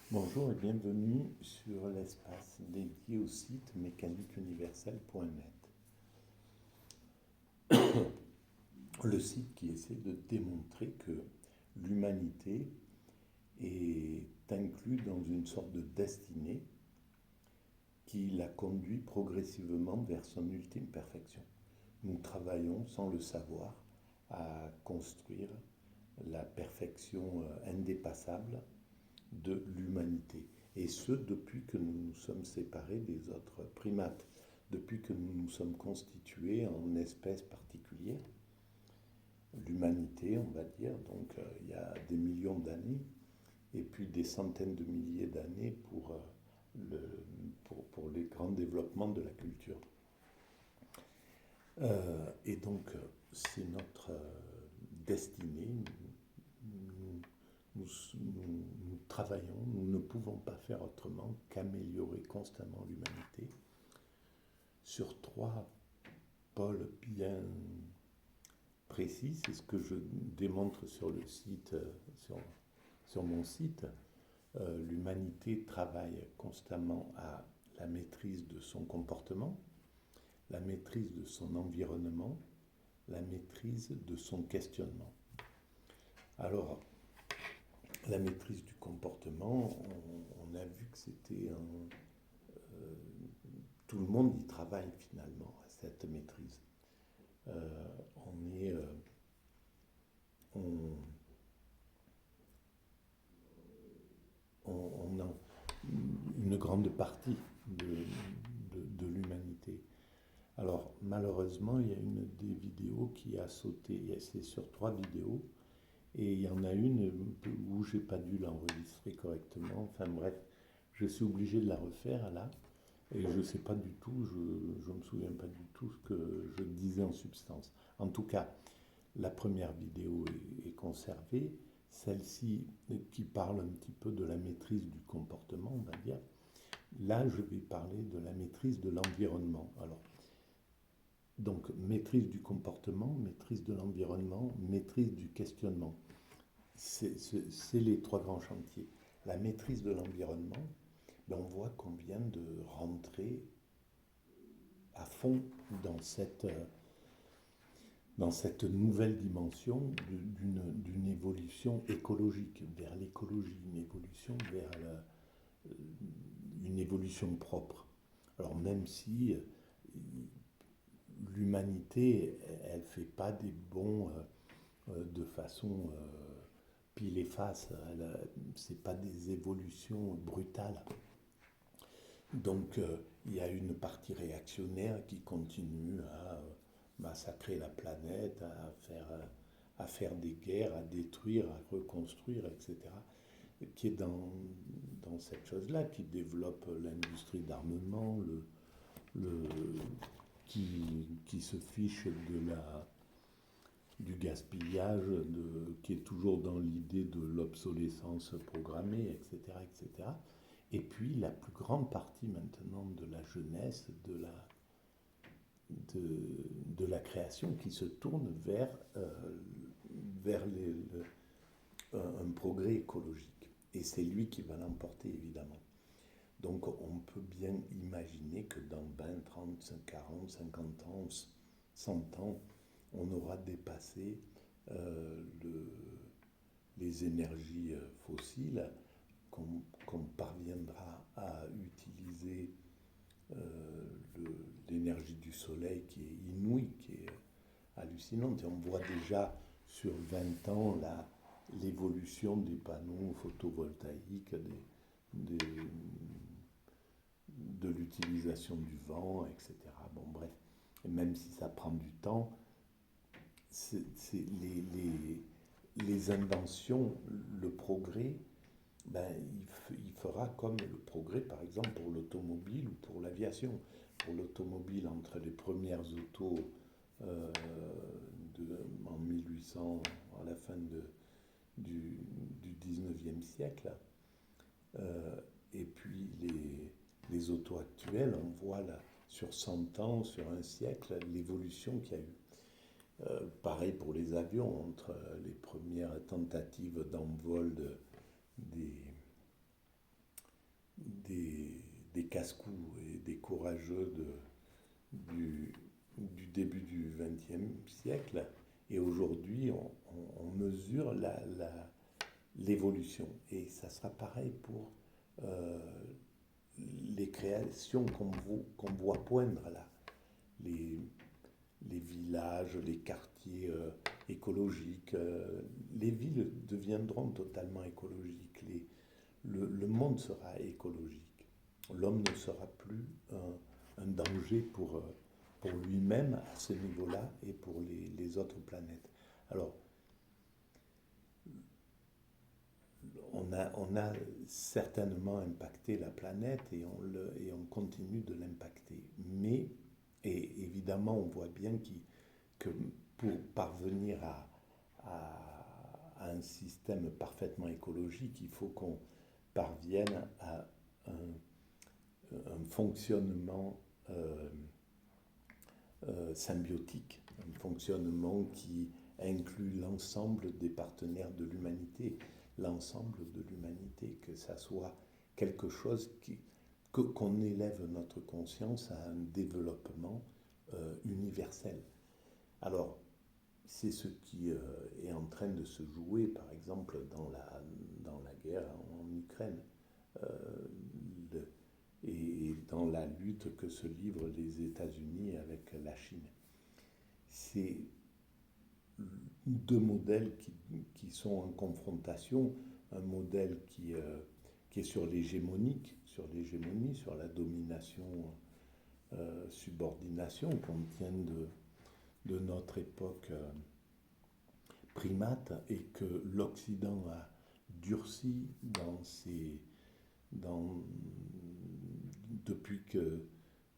Bonjour et bienvenue sur l'espace dédié au site mécaniqueuniverselle.net. Le site qui essaie de démontrer que l'humanité est inclue dans une sorte de destinée qui la conduit progressivement vers son ultime perfection. Nous travaillons sans le savoir à construire la perfection indépassable de l'humanité. Et ce, depuis que nous nous sommes séparés des autres primates, depuis que nous nous sommes constitués en espèces particulières, l'humanité, on va dire, donc il y a des millions d'années, et puis des centaines de milliers d'années pour les grands développements de la culture. Et donc, c'est notre destinée. Nous travaillons, nous ne pouvons pas faire autrement qu'améliorer constamment l'humanité sur trois pôles bien précis. C'est ce que je démontre sur le site, sur mon site. L'humanité travaille constamment à la maîtrise de son comportement, la maîtrise de son environnement, la maîtrise de son questionnement. Alors, la maîtrise du comportement, on a vu que c'était tout le monde y travaille finalement à cette maîtrise. On est, on a une grande partie de l'humanité. Alors malheureusement, il y a une des vidéos qui a sauté, c'est sur 3 vidéos, et il y en a une où j'ai pas dû l'enregistrer correctement. Enfin bref, je suis obligé de la refaire là, et je ne sais pas du tout, je me souviens pas du tout ce que je disais en substance. En tout cas, la première vidéo est conservée, celle-ci qui parle un petit peu de la maîtrise du comportement, on va dire. Là, je vais parler de la maîtrise de l'environnement. Alors, donc, maîtrise du comportement, maîtrise de l'environnement, maîtrise du questionnement. C'est les 3 grands chantiers. La maîtrise de l'environnement, ben on voit qu'on vient de rentrer à fond dans cette nouvelle dimension d'une évolution écologique vers l'écologie, une évolution vers une évolution propre. Alors même si l'humanité, elle ne fait pas des bons de façon pile et face, ce n'est pas des évolutions brutales. Donc il y a une partie réactionnaire qui continue à massacrer la planète, à faire des guerres, à détruire, à reconstruire, etc. Qui est dans cette chose-là, qui développe l'industrie d'armement, le, qui se fiche du gaspillage, qui est toujours dans l'idée de l'obsolescence programmée, etc., etc. Et puis la plus grande partie maintenant de la jeunesse, de la création qui se tourne vers un progrès écologique. Et c'est lui qui va l'emporter évidemment. Donc on peut bien imaginer que dans 20, 30, 40, 50 ans, 100 ans, on aura dépassé les énergies fossiles, qu'on parviendra à utiliser l'énergie du soleil qui est inouïe, qui est hallucinante. Et on voit déjà sur 20 ans l'évolution des panneaux photovoltaïques, de l'utilisation du vent, etc. Bon, bref. Et même si ça prend du temps, les inventions, le progrès, ben, il fera comme le progrès, par exemple, pour l'automobile ou pour l'aviation. Pour l'automobile, entre les premières autos en 1800, à la fin du 19e siècle, et puis les autos actuelles, on voit là, sur 100 ans, sur un siècle, l'évolution qu'il y a eu. Pareil pour les avions, entre les premières tentatives d'envol casse-cous et des courageux du début du XXe siècle. Et aujourd'hui, on mesure l'évolution. Et ça sera pareil pour euh, les créations qu'on voit poindre là. Les, les villages, les quartiers écologiques. Les villes deviendront totalement écologiques. Le monde sera écologique. L'homme ne sera plus un danger pour lui-même à ce niveau-là et pour les autres planètes. Alors, on a certainement impacté la planète et on continue de l'impacter. Mais, et évidemment, on voit bien que pour parvenir à un système parfaitement écologique, il faut qu'on parvienne à un fonctionnement symbiotique, un fonctionnement qui inclut l'ensemble des partenaires de l'humanité, l'ensemble de l'humanité, que ça soit quelque chose qu'on élève notre conscience à un développement universel. Alors, c'est ce qui est en train de se jouer, par exemple, dans la guerre en Ukraine. Euh, et dans la lutte que se livrent les États-Unis avec la Chine. C'est deux modèles qui sont en confrontation, un modèle qui est sur l'hégémonie, sur la domination, subordination qu'on tient de notre époque primate et que l'Occident a durci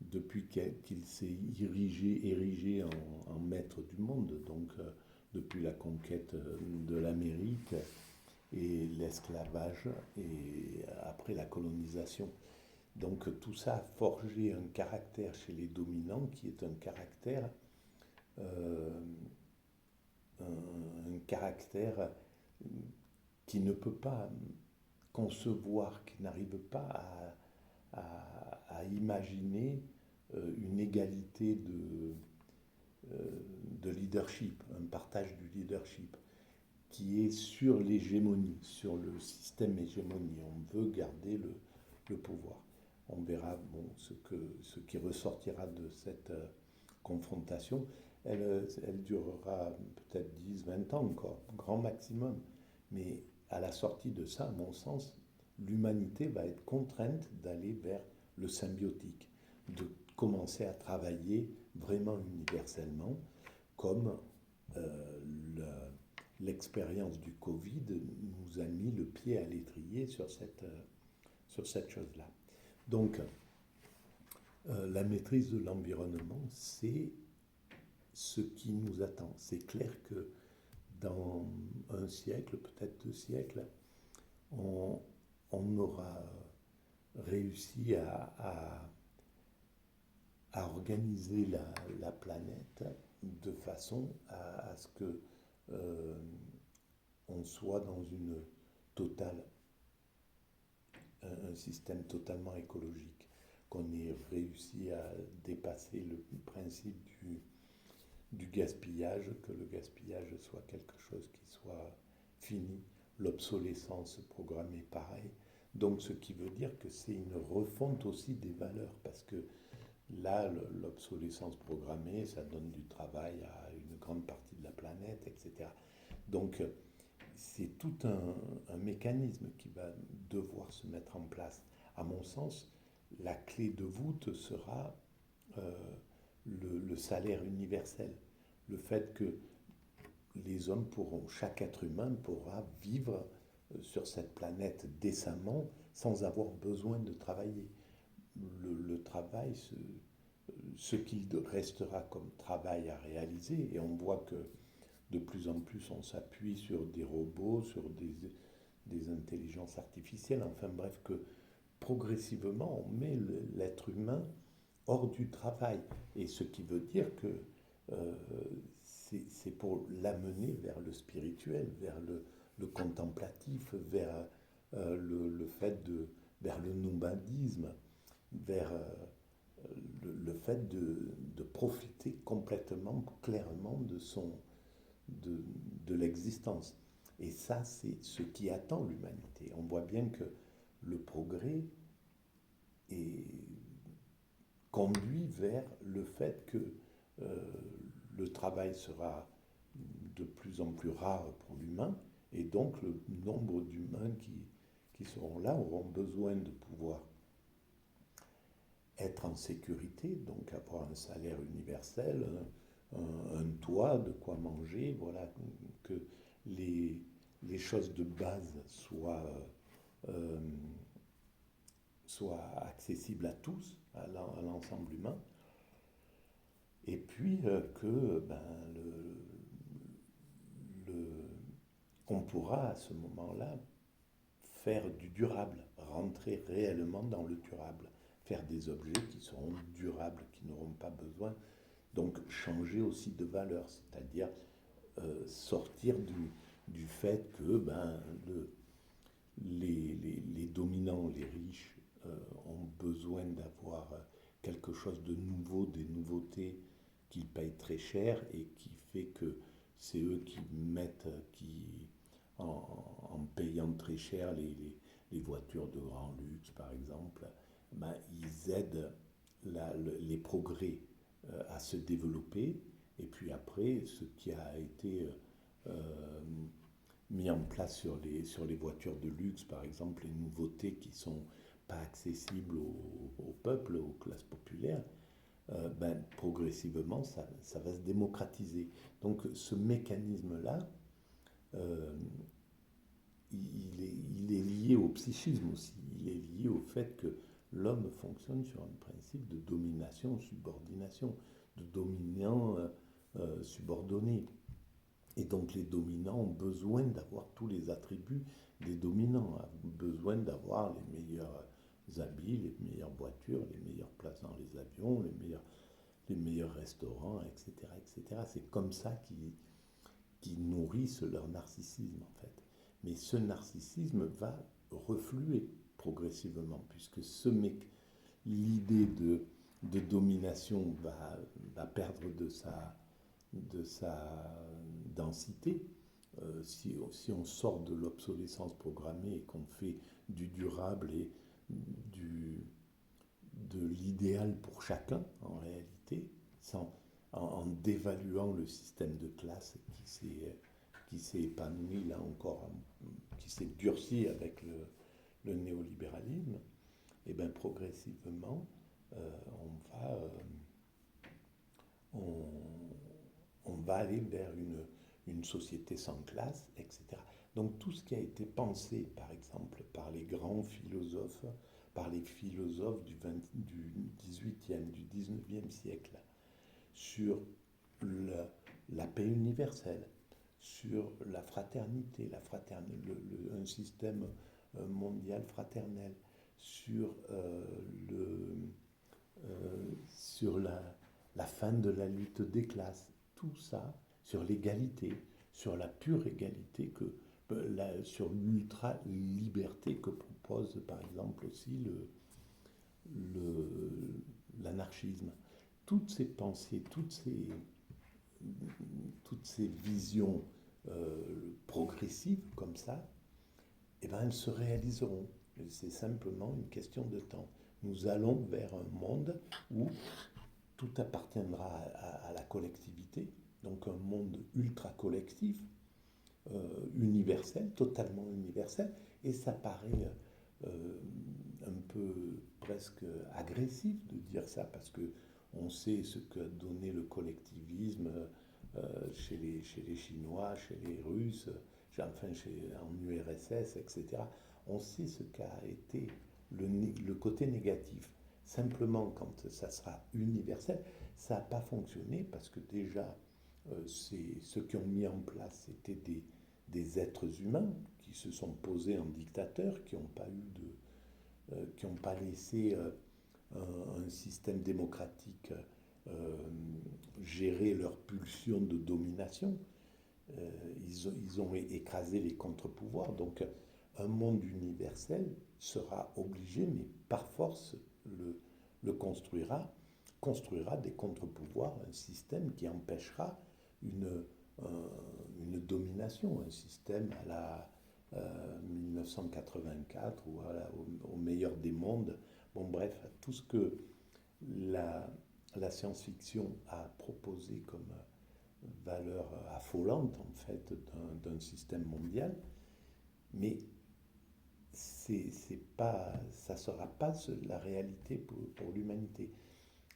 depuis qu'il s'est érigé en maître du monde, donc depuis la conquête de l'Amérique et l'esclavage et après la colonisation. Donc tout ça a forgé un caractère chez les dominants qui est euh, un caractère qui ne peut pas concevoir, qui n'arrive pas à imaginer une égalité de leadership, un partage du leadership qui est sur l'hégémonie, sur le système hégémonie. On veut garder le pouvoir. On verra ce qui ressortira de cette confrontation. Elle durera peut-être 10-20 ans encore, grand maximum. Mais à la sortie de ça, à mon sens, l'humanité va être contrainte d'aller vers le symbiotique, de commencer à travailler vraiment universellement, comme l'expérience du Covid nous a mis le pied à l'étrier sur cette chose-là. Donc, la maîtrise de l'environnement, c'est ce qui nous attend. C'est clair que dans un siècle, peut-être 2 siècles, on aura réussi à organiser la planète de façon à ce que on soit dans un système totalement écologique, qu'on ait réussi à dépasser le principe du gaspillage, que le gaspillage soit quelque chose qui soit fini, l'obsolescence programmée pareil. Donc ce qui veut dire que c'est une refonte aussi des valeurs, parce que là, l'obsolescence programmée, ça donne du travail à une grande partie de la planète, etc. Donc c'est tout un mécanisme qui va devoir se mettre en place. À mon sens, la clé de voûte sera euh, le salaire universel. Le fait que les hommes chaque être humain pourra vivre sur cette planète décemment sans avoir besoin de travailler. Le travail, ce qu'il restera comme travail à réaliser, et on voit que de plus en plus on s'appuie sur des robots, sur des intelligences artificielles, enfin bref, que progressivement on met l'être humain hors du travail. Et ce qui veut dire que euh, c'est pour l'amener vers le spirituel, vers le contemplatif, vers le fait vers le nomadisme. vers le fait de profiter complètement, clairement de, de l'existence. Et ça, c'est ce qui attend l'humanité. On voit bien que le progrès est conduit vers le fait que euh, le travail sera de plus en plus rare pour l'humain, et donc le nombre d'humains qui seront là auront besoin de pouvoir être en sécurité, donc avoir un salaire universel, un toit, de quoi manger, voilà, que les, les choses de base euh, soient accessibles à tous, à l'ensemble humain, et puis que ben, le, on pourra à ce moment-là faire du durable, rentrer réellement dans le durable, faire des objets qui seront durables, qui n'auront pas besoin, donc changer aussi de valeur, c'est-à-dire sortir du fait que ben, les dominants, les riches, ont besoin d'avoir quelque chose de nouveau, des nouveautés qu'ils payent très cher et qui fait que c'est eux qui mettent, en payant très cher les voitures de grand luxe, par exemple, ben, ils aident les progrès à se développer. Et puis après, ce qui a été euh, mis en place sur les voitures de luxe, par exemple, les nouveautés qui ne sont pas accessibles au peuple, aux classes populaires, ben, progressivement, ça va se démocratiser. Donc ce mécanisme-là, euh, il est lié au psychisme aussi. Il est lié au fait que l'homme fonctionne sur un principe de domination-subordination, de dominant subordonné. Et donc les dominants ont besoin d'avoir tous les attributs des dominants, ont besoin d'avoir les meilleurs habits, les meilleures voitures, les meilleures places dans les avions, les meilleurs restaurants, etc. etc. C'est comme ça qu'ils nourrissent leur narcissisme en fait. Mais ce narcissisme va refluer progressivement, puisque l'idée de domination va perdre de sa densité. Si on sort de l'obsolescence programmée et qu'on fait du durable et du, de l'idéal pour chacun, en réalité, en dévaluant le système de classe qui s'est épanoui là encore, qui s'est durci avec le néolibéralisme, et bien progressivement, on, on va aller vers une société sans classe, etc. Donc tout ce qui a été pensé, par exemple, par les grands philosophes, par les philosophes du 18e, du 19e siècle, sur la paix universelle, sur la fraternité, un système mondial fraternel, sur, sur la fin de la lutte des classes, tout ça, sur l'égalité, sur la pure égalité, sur l'ultra-liberté que propose par exemple aussi l'anarchisme. Toutes ces pensées, toutes ces visions progressives comme ça, eh ben, elles se réaliseront. C'est simplement une question de temps. Nous allons vers un monde où tout appartiendra à la collectivité, donc un monde ultra collectif, universel, totalement universel, et ça paraît un peu presque agressif de dire ça, parce que on sait ce qu'a donné le collectivisme chez les Chinois, chez les Russes, enfin en URSS, etc. On sait ce qu'a été le côté négatif. Simplement, quand ça sera universel, ça n'a pas fonctionné parce que déjà, ceux qui ont mis en place, c'était des êtres humains qui se sont posés en dictateurs, qui n'ont pas qui n'ont pas laissé un système démocratique gérer leurs pulsions de domination. Ils ont écrasé les contre-pouvoirs. Donc, un monde universel sera obligé, mais par force, le construira des contre-pouvoirs, un système qui empêchera une, une domination, un système à la 1984 ou au meilleur des mondes. Bon, bref, tout ce que la science-fiction a proposé comme valeur affolante, en fait, d'un système mondial, mais ça ne sera pas la réalité pour l'humanité.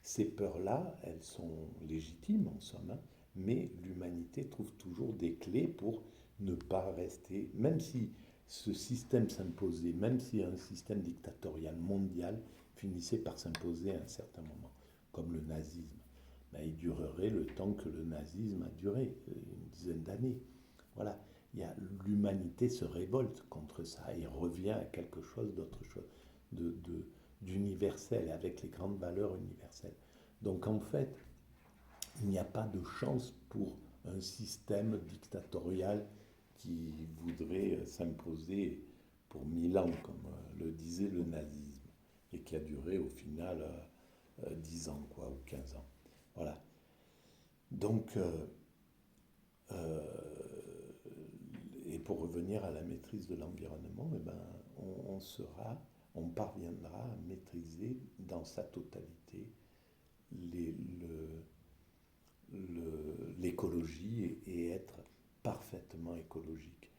Ces peurs-là, elles sont légitimes en somme, hein, mais l'humanité trouve toujours des clés pour ne pas rester, même si ce système s'imposait, même si un système dictatorial mondial finissait par s'imposer à un certain moment, comme le nazisme. Ben, il durerait le temps que le nazisme a duré, une dizaine d'années. Voilà, l'humanité se révolte contre ça et revient à quelque chose d'autre chose, d'universel, avec les grandes valeurs universelles. Donc en fait, il n'y a pas de chance pour un système dictatorial qui voudrait s'imposer pour 1000 ans, comme le disait le nazisme, et qui a duré au final 10 ans, quoi, ou 15 ans. Voilà. Donc, et pour revenir à la maîtrise de l'environnement, eh ben, on parviendra à maîtriser dans sa totalité l'écologie et être parfaitement écologique.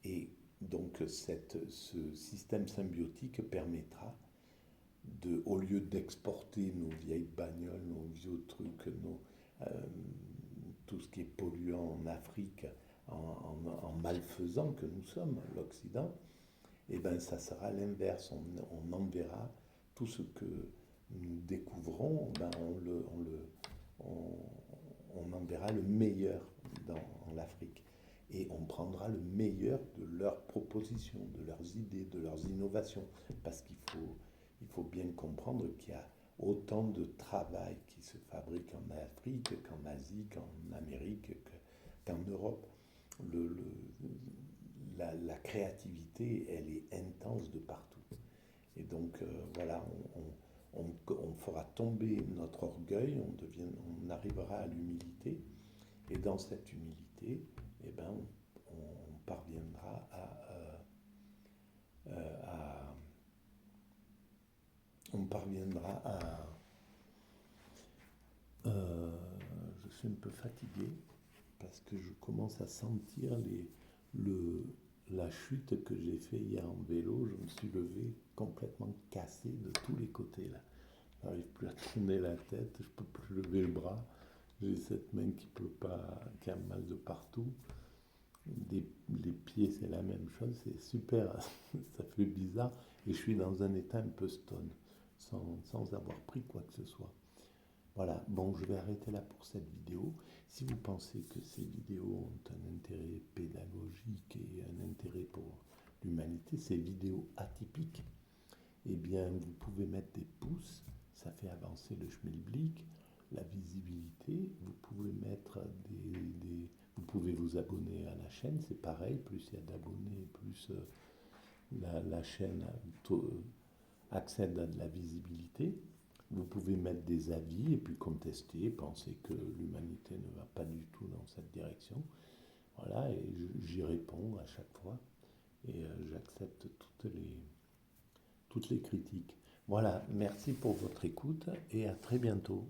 Et donc ce système symbiotique permettra au lieu d'exporter nos vieilles bagnoles, nos vieux trucs, tout ce qui est polluant en Afrique, en malfaisant que nous sommes, l'Occident, et bien ça sera l'inverse. On enverra tout ce que nous découvrons, ben on enverra le meilleur dans l'Afrique. Et on prendra le meilleur de leurs propositions, de leurs idées, de leurs innovations. Parce il faut bien comprendre qu'il y a autant de travail qui se fabrique en Afrique qu'en Asie, qu'en Amérique, qu'en Europe. La créativité, elle est intense de partout. Et donc, voilà, on fera tomber notre orgueil, on arrivera à l'humilité. Et dans cette humilité, eh ben, on parviendra on parviendra je suis un peu fatigué parce que je commence à sentir la chute que j'ai fait hier en vélo. Je me suis levé complètement cassé de tous les côtés là. Je n'arrive plus à tourner la tête, je ne peux plus lever le bras. J'ai cette main qui peut pas, qui a mal de partout. Les pieds, c'est la même chose, c'est super, ça fait bizarre. Et je suis dans un état un peu stone, sans avoir pris quoi que ce soit. Voilà, bon, je vais arrêter là pour cette vidéo. Si vous pensez que ces vidéos ont un intérêt pédagogique et un intérêt pour l'humanité, ces vidéos atypiques, eh bien, vous pouvez mettre des pouces, ça fait avancer le schmilblick, la visibilité. Vous pouvez mettre vous pouvez vous abonner à la chaîne, c'est pareil, plus il y a d'abonnés, plus la chaîne accède à de la visibilité. Vous pouvez mettre des avis et puis contester, penser que l'humanité ne va pas du tout dans cette direction. Voilà, et j'y réponds à chaque fois et j'accepte toutes les critiques. Voilà, merci pour votre écoute et à très bientôt.